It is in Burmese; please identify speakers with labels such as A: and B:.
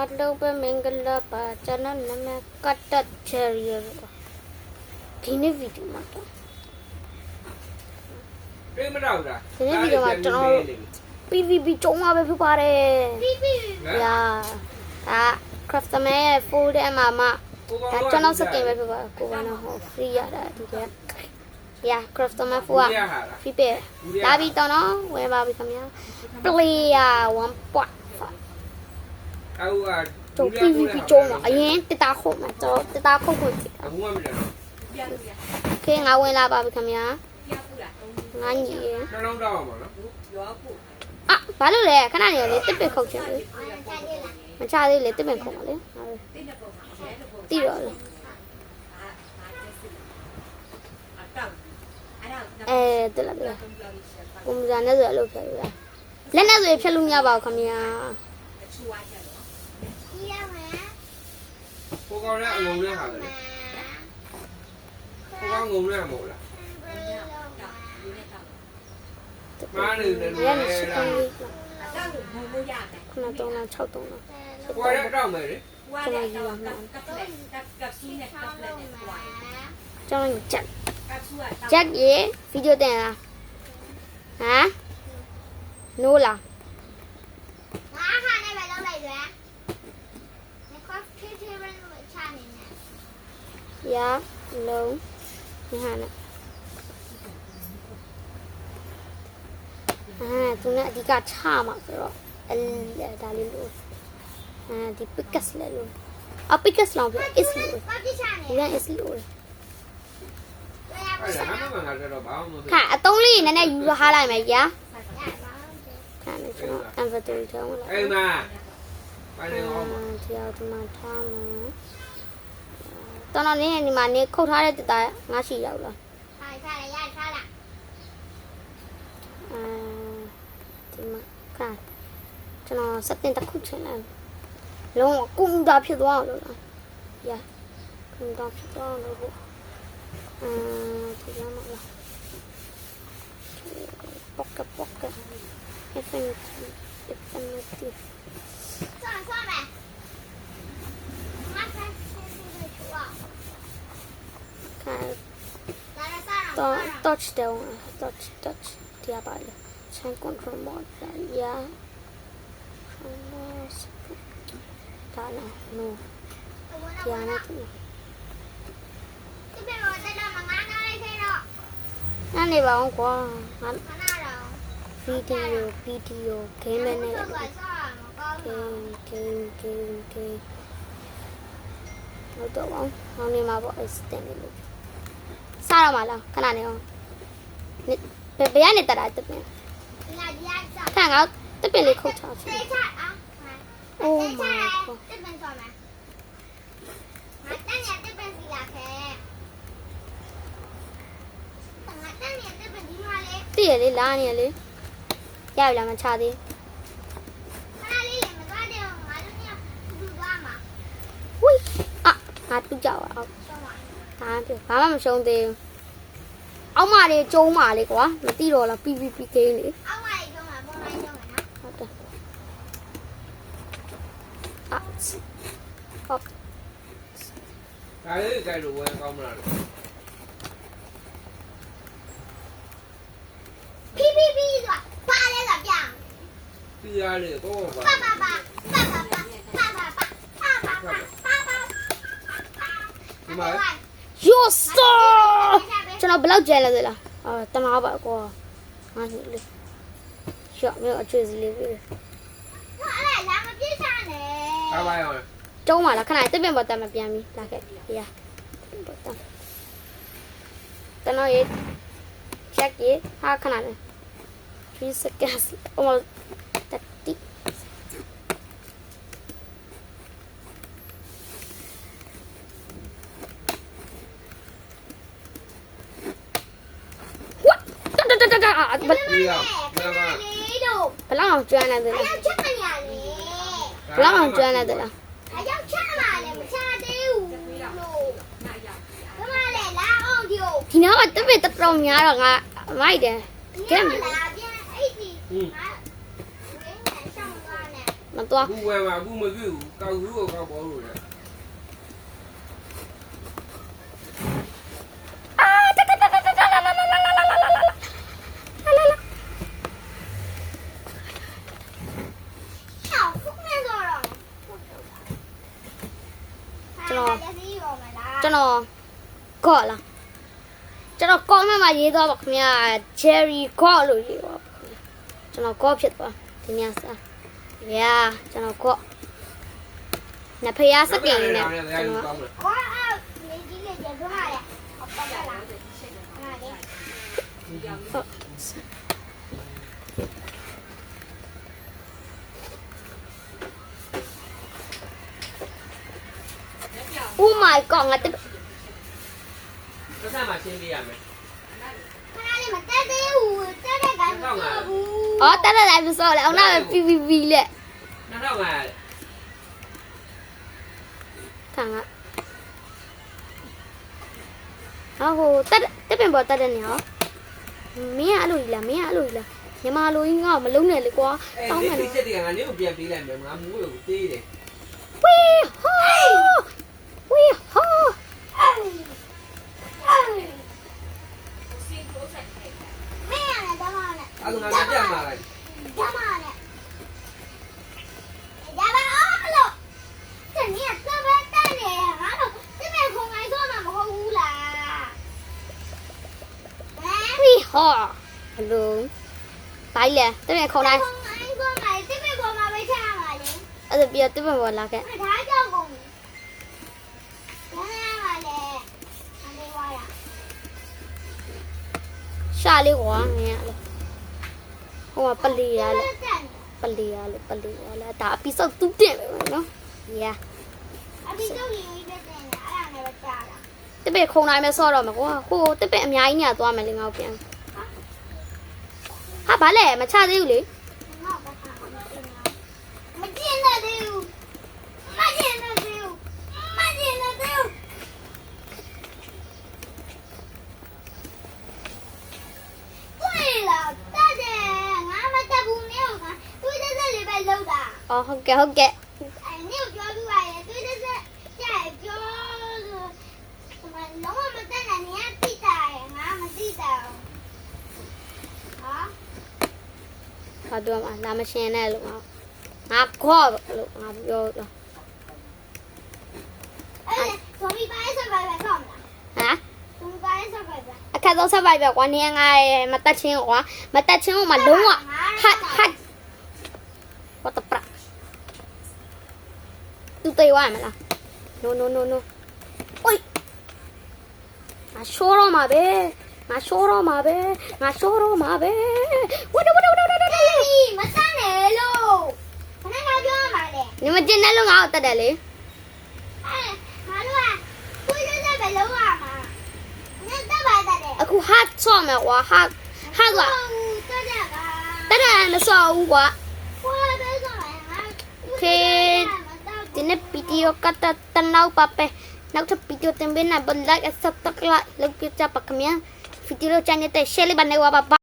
A: Atlo be mingala pa channel name cut cherry Dine video ma to
B: Dine
A: video ma to PVP ကျုံမှာပဲဖြစ်ပါတယ်ညာcraft man full တဲ့မှာဒါကျွန်တော်စကင်ပဲဖြစ်ပါကိုကနော်ဟို free ရတာဒီကcraft man full อ่ะ free ပဲလာပြီတော့နော်ဝယ်ပါပြီခင်ဗျာ player 1.5
B: အခုက
A: တို့ PVP ကျုံမှာအရင်တတာခုတ်မှာကျွန်တော်တတာခုတ်ကိုကြည့်
B: အခုမှမလဲ
A: ခေငါဝင်လာပါပြီခင်ဗျာငါညီရ
B: နှလုံးတောင်းအောင်ပါနော်
A: ဘာလို့လဲခဏနေလေတစ်ပင်ခုတ်ချင်လေမချသေးလေတစ်ပင်ခုတ်ပါလေတိတော့လေတက်လာတယ်ပုံစံနဲ့ဆိုလို့ဖြစ်လာလက်နဲ့ဆိုဖြတ်လို့မရပါဘူးခင်ဗျာ
B: ကိုကောင်းနဲ့အငုံနဲ့ဟာလေကိုကောင်းငုံနဲ့မဟုတ်လားမားနေတယ်လေ
A: ရနေစကောင်းလေးခဏတော့6တော့
B: ကိုရတော့မယ်လေ
A: ကျွန်တော်ယူရမှာကျွန်တော်ချက်ရေဗီဒီယိုတင်လားဟမ်နိုးလား
C: ငါခါနဲ့ပဲလောက်လိုက်တယ်ဒီကော့ဖီတီရန်ကိုချနေတယ်
A: လုံးဒီဟာနဲ့သူနဲ့အဓိကချမှာဆိုတော့ဒါလေးလို့ဒီ pickaxe လဲလို့pickaxe လောင်းပြ is လို့
C: ကော့ဖီချနေ
A: ဒီက is လို့
B: အဲ့ဒါမှမငါတော့ဘာမှမ
A: ခါအတုံးလေးနည်းနည်းယူထားလိုက်မယ်ကြာခါနဲ့ကျွန်တော် inventory ထဲဝင်လာ
B: အဲ့မှာဘာလဲဟောမှာ
A: တရားဒီမှာထားမယ်တော်တော်လေးဒီမှာနေခုတ်ထားတဲ့တငါရှိရောက်လား
C: ထားရထားလား
A: ဒီမှာခါကျွန်တော်စက်တင်တစ်ခုချင်လိုက်လုံးဝကုန်းတာဖြစ်သွားအောင်လို့လားကုန်းတာဖြစ်သွားအောင်လို့ဒီကမှာလားပေါက်ကinfinity
C: ဆောမယ်မတ်ဆက်စစ်ချွာ
A: touch down touch တရားပါလေ change control mode ဒါလား no တရားနဲ့တူ
C: ဒီဘက်တော့တက်တော့ငါနားလိုက်ခဲ့တော့
A: နားနေပါအောင်ကွာငါ
C: ခဏတော့
A: ဗီဒီယိုဂိမ်းနဲ့
C: ဆောမကောင်းတော့
A: ဂိမ်းဟုတ်တော့ဘောင်းဟောင်းနေမှာပေါ့ assistant လေးလို့စရမှာလားခဏနေအောင်ဘယ်ကနေတက်တာတက်ပြန်
C: ငါဒီအားဆော
A: ခဏငါတက်ပြန်လေးခုတ်ချချင်
C: တေးချအား
A: Oh my god
C: တက်ပန်ဆောမယ်ငါတက်နေတက်ပန်စီလာခဲငါတက်နေတက်ပန်ဒီမှာလေ
A: တည့်ရလေလာနေရလေရပြီလားမချသေး
C: ခဏလေးမသွားတယ်ငါတို့ညသူသွားမှာ
A: ဝိငါတူးကြပါအောင်
C: ဆောမှာ
A: ဘာမှမရှုံးသေးဘူးအောက်မလေးကျုံးပါလေကွာမသိတော့လား PVP ဂိမ်းလေ
C: အောက်မလေးကျုံးမှာပုံလိုက်ကျုံးမှာနော်
A: ဟုတ်တယ်
B: ဒါလေးကြိုက်လို့ဝယ်ကောင်းမလား
C: PPP ဆိုတာဘာလဲဆိုပြ
B: ပြရတယ်တော့ပါဒီမှာ
A: ယောစတာကျွန်တော်ဘယ်လောက်ကျန်လဲသလားတနာပါကွာငါညလေရှော့မျိုးအချွေစီလေးပဲ
C: ဟာအဲ့လာမပြေးချနဲ့
B: ဘာပါရော
A: ကျုံးပါလားခဏတစ်ပင်ပေါ်တက်မပြန်ပြီလာခဲ့ပြရပေါ်တက်တနော်ရေချက်ရေဟာခဏလေး3 seconds almost 30ဘယ်လောက်ကျွမ်းလဲတဲ့လား
C: ချက်မရလေ
A: ဘယ်လောက်ကျွမ်းလဲတဲ့လား
C: အယောက်ချပါလေမချသေးဘူးလို့ဘမလေလာအောင်ဒီ
A: ဒီနားကတပည့်တော်များတော့ငါမိုက်တယ်ကဲ
C: လာပြန်အဲ့ဒီဟာ
A: မသွား
B: အခုဝယ်မှာအခုမကြည့်ဘူးကောက်ဘူးကိုကောက်ပေါ်လို့လေ
A: အာတတတတတလာလာလာလာလာလာလာလာလာလာ
C: 小后面多少？
A: ကျွန်တော်
C: 这是有没啦？
A: ကျွန်တော်ကော့လားကျွန်တော်ကော့မှရေးသွားပါခင်ဗျာ cherry ကော့လို့ရေးပါကျွန်တော်ကော့ဖြစ်သွားဒီညစားရာကျွန်တော်ကော့နဖေးစကင်နဲ့ကျွန်တော်
B: ကောင်းတယ်
C: 我没几个结束下来，好不啦？那里。 Oh my god ငါတက်
B: တစ်ခါမှရှင်းပြရမယ်
C: ခဏလေးမတက်သေးဘူးတက်တဲ့ကမစောဘူး
A: อ๋อတက်တက်လိုက်မစောလဲအောင်နာပဲ PVP လက်
B: 2500လေ
A: ခံကဟိုတက်ပင်ပေါ်တက်တဲ့နေဟောမင်းအဲ့လိုကြီးလားမင်းအဲ့လိုကြီးလားညီမလိုကြီးငါ့ကိုမလုံးနဲ့လေကွာ
B: အဲ့
A: တောင်းမယ်
B: ဒီ
A: နော်
B: ချက်တွေကငါနေကိုပြန်ပေးလိုက်မယ်ငါမူးလို့သေးတယ်
A: ဝီဟိုဝီဟို
C: မင်းရတယ်ဓမ္မနဲ့
B: အဲ့ဒါငါပြန်มาလိုက်
C: ဓမ္မနဲ့ဓမ္မအားလို့တနည်းသဘက်တက်နေငါတို့ဒီမဲ့ခုံငိုင်းဆိုမှမဟုတ်ဘူးလားဟမ်
A: ဝီဟိုဘလုံးဘိုင်လေတက်ပင်ခုံတိုင်း
C: ခုံငိုင်းဆိုမှဒီမဲ့ခုံမှာပဲချရမှာလေ
A: အဲ့ဒါပြီးတော့တက်ပင်ပေါ်လာခဲ့
C: ဒါကြောင့်ကုန်ဘာလဲမလဲအမေဝါရ
A: ရှာလေးကွာငင်းရလေဟိုကပလီရလေ
C: တက်
A: ပလီရလေဒါအပီစောက်တူးတင်ပဲနော်ညာ
C: အဒီတော့ကြီးကြီးတက်တယ်အဲ့ဒါနဲ့ပဲကြားတာ
A: တက်ပင်ခုံတိုင်းပဲဆော့တော့မှာကွာဟိုတက်ပင်အများကြီးညာသွားမယ်လေငါ့ကိုပြန်ဟာဘာလဲမချသေးဘူးလေ
C: ငါ့ဘာသာမကျင်းတဲ့သေးဘူးမကျင်းတဲ့သေးဘူးမကျင်းတဲ့သေးဘူးတွေ့လားတက်တယ်ငါမတက်ဘူးနေကတွေ့တဲ့စက်လေးပဲလောက်တာ
A: အော်ဟုတ်ကဲ့
C: အဲ့နေကိုပြောပြပါရဲ့တွေ့တဲ့စက်ကျဲပြောမလုံးဝမတက်နိုင်နေတိတာရဲ့ငါမတိတာဟာ
A: ဘာပြောမှာလာမရှင်နဲ့လို့ငါခေါ်လို့ငါပြောတော့
C: အဲ့ဒါဇီပိုင်းဆက်ပါပဲကောင်းလား
A: ဟမ်
C: ဇီပိုင်းဆက်ပါပဲ
A: အခက်ဆုံးဆက်ပိုက်ပဲကွာနေငါမတက်ချင်းကွာမတက်ချင်းကမှလုံးဝဟတ်what the fuck သူတေးဝါမလား no โอ้ยငါရှိုးတော့မှာပဲဝတ်ဝတ်
C: မတန်းနဲ့လို့ခဏခါပြောမှာလေ
A: 你们今天弄好得的嘞？
C: အဲ့ငါတို့ကတွေ့တဲ့စက်ပဲလုံးဝမှာငါတက်ပါတက်တယ်
A: 啊，我哈错没？我哈个，
C: တက်တယ်က
A: 当然没错我。
C: ဘွားပဲဆိုရင်ငါ
A: 今天比较搞得等老爸爸，နောက်ထပ်ဗီဒီယိုတင်ပေးနိုင်ဘလိုက်အဆက်တက်လိုက်လောက်ပြကြပါခင်ဗျာဗီဒီယိုချန်နေတဲ့ share လေးပါနေပါ